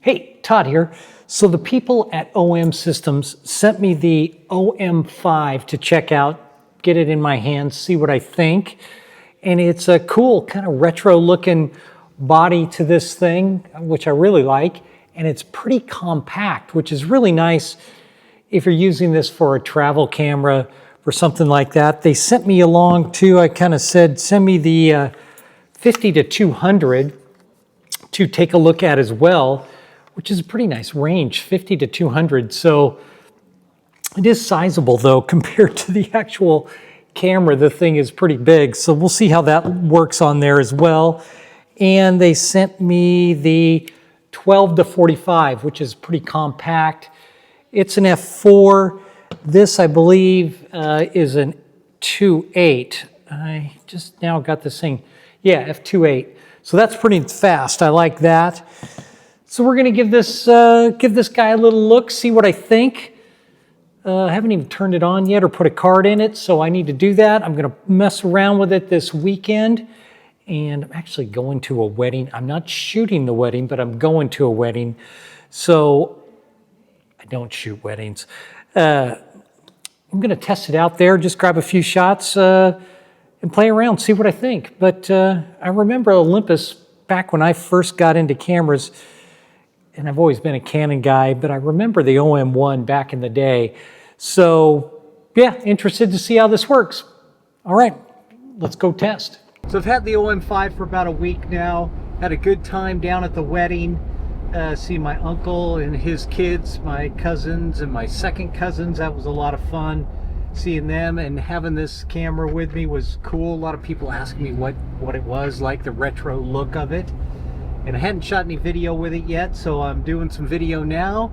Hey, Todd here. So the people at OM Systems sent me the OM5 to check out, get it in my hands, see what I think. And it's a cool kind of retro looking body to this thing, which I really like. And it's pretty compact, which is really nice if you're using this for a travel camera or something like that. They sent me along too, I kind of said, send me the 50 to 200 to take a look at as well, which is a pretty nice range, 50 to 200. So it is sizable though, compared to the actual camera. The thing is pretty big. So we'll see how that works on there as well. And they sent me the 12 to 45, which is pretty compact. It's an f4. This, I believe, is an 2.8. I just now got this thing. Yeah, f2.8. So that's pretty fast. I like that. So we're going to give this guy a little look, see what I think. I haven't even turned it on yet or put a card in it, so I need to do that. I'm going to mess around with it this weekend. And I'm actually going to a wedding. I'm not shooting the wedding, but I'm going to a wedding. So I don't shoot weddings. I'm going to test it out there, just grab a few shots and play around, see what I think. But I remember Olympus back when I first got into cameras, and I've always been a Canon guy, but I remember the OM1 back in the day. So yeah, interested to see how this works. All right, let's go test. So I've had the OM5 for about a week now. Had a good time down at the wedding. Seeing my uncle and his kids, my cousins and my second cousins. That was a lot of fun. Seeing them and having this camera with me was cool. A lot of people asking me what it was, like the retro look of it. And I hadn't shot any video with it yet, so I'm doing some video now.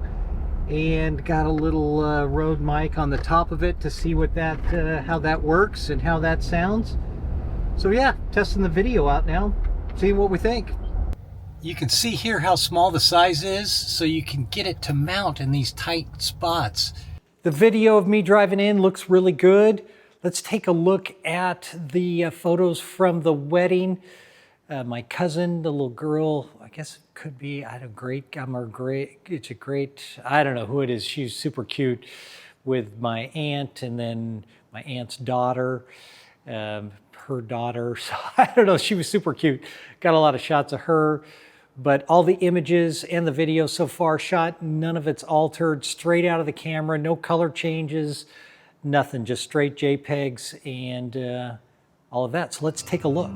And got a little Rode mic on the top of it to see what that, how that works and how that sounds. So yeah, testing the video out now, seeing what we think. You can see here how small the size is, so you can get it to mount in these tight spots. The video of me driving in looks really good. Let's take a look at the photos from the wedding. My cousin, the little girl, I guess it could be, I don't know who it is. She's super cute with my aunt and then my aunt's daughter. Her daughter, so I don't know, she was super cute. Got a lot of shots of her, but all the images and the video so far shot, none of it's altered, straight out of the camera, no color changes, nothing, just straight JPEGs and all of that. So let's take a look.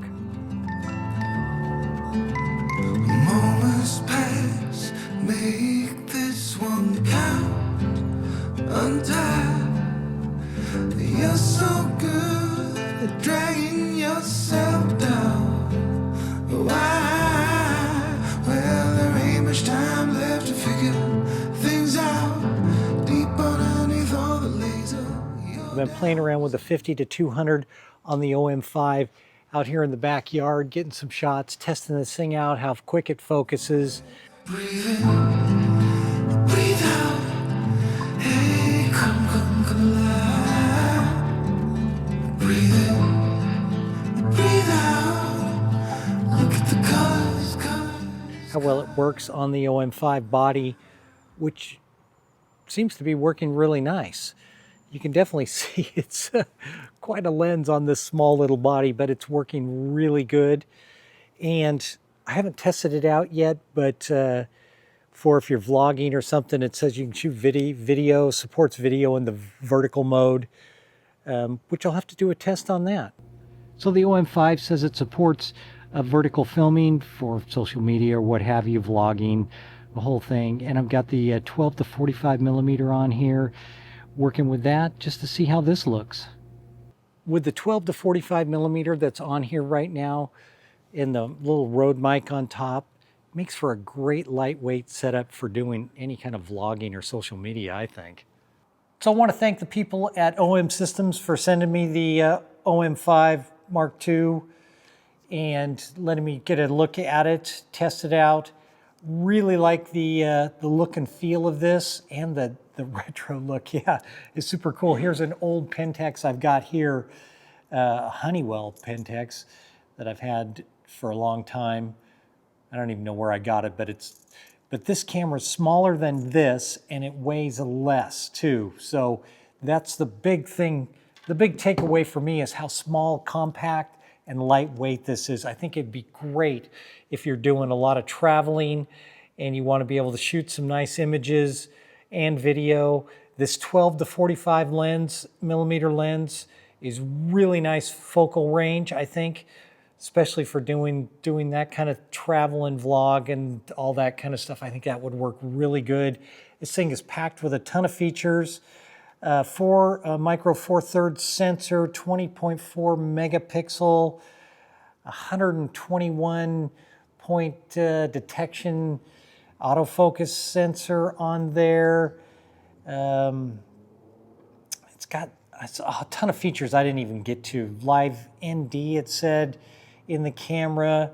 Moments pass, make this one count. Untie, you're so good at dragging yourself down. Why? Well, there ain't much time left to figure things out. Deep underneath all the laser. I've been playing around with the 50 to 200 on the OM5 out here in the backyard, getting some shots, testing this thing out, how quick it focuses. Breathe in, breathe out. Hey, come alive. Breathe in, breathe out. Look at the colors. How well it works on the OM5 body, which seems to be working really nice. You can definitely see it's quite a lens on this small little body, but it's working really good. And I haven't tested it out yet, but for if you're vlogging or something, it says you can shoot video, supports video in the vertical mode, which I'll have to do a test on that. So the OM5 says it supports vertical filming for social media or what have you, vlogging, the whole thing. And I've got the 12 to 45 millimeter on here, working with that just to see how this looks. With the 12 to 45 millimeter that's on here right now, and the little Rode mic on top, makes for a great lightweight setup for doing any kind of vlogging or social media, I think. So I want to thank the people at OM Systems for sending me the OM5 Mark II and letting me get a look at it, test it out. Really like the look and feel of this, and the retro look. Yeah, it's super cool. Here's an old Pentax I've got here, a Honeywell Pentax that I've had for a long time. I don't even know where I got it, but But this camera is smaller than this, and it weighs less too. So that's the big thing. The big takeaway for me is how small, compact, and lightweight this is. I think it'd be great if you're doing a lot of traveling and you want to be able to shoot some nice images and video. This 12 to 45 millimeter lens is really nice focal range, I think, especially for doing that kind of travel and vlog and all that kind of stuff. I think that would work really good. This thing is packed with a ton of features. Micro Four Thirds sensor, 20.4 megapixel, 121 point detection autofocus sensor on there. It's got a ton of features I didn't even get to. Live ND, it said in the camera.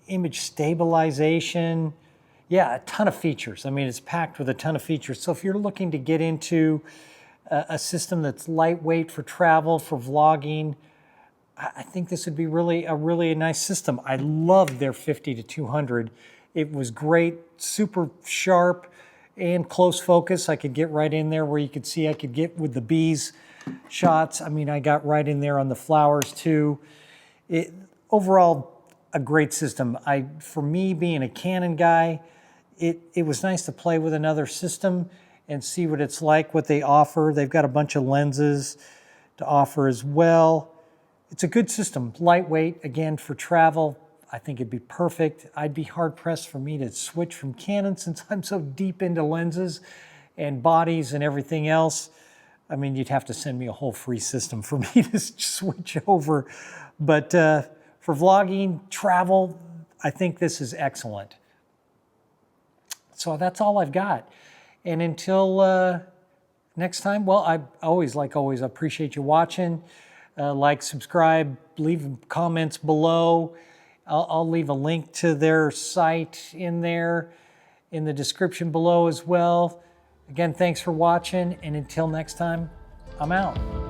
Image stabilization. Yeah, a ton of features. I mean, it's packed with a ton of features. So if you're looking to get into a system that's lightweight for travel, for vlogging, I think this would be really a nice system. I loved their 50 to 200. It was great, super sharp and close focus. I could get right in there where you could see I could get with the bees shots. I mean, I got right in there on the flowers too. Overall, a great system. For me, being a Canon guy, it was nice to play with another system and see what it's like, what they offer. They've got a bunch of lenses to offer as well. It's a good system, lightweight, again, for travel. I think it'd be perfect. I'd be hard-pressed for me to switch from Canon since I'm so deep into lenses and bodies and everything else. I mean, you'd have to send me a whole free system for me to switch over. But for vlogging, travel, I think this is excellent. So that's all I've got. And until next time, well, I always appreciate you watching. Like, subscribe, leave comments below. I'll leave a link to their site in there in the description below as well. Again, thanks for watching, and until next time, I'm out.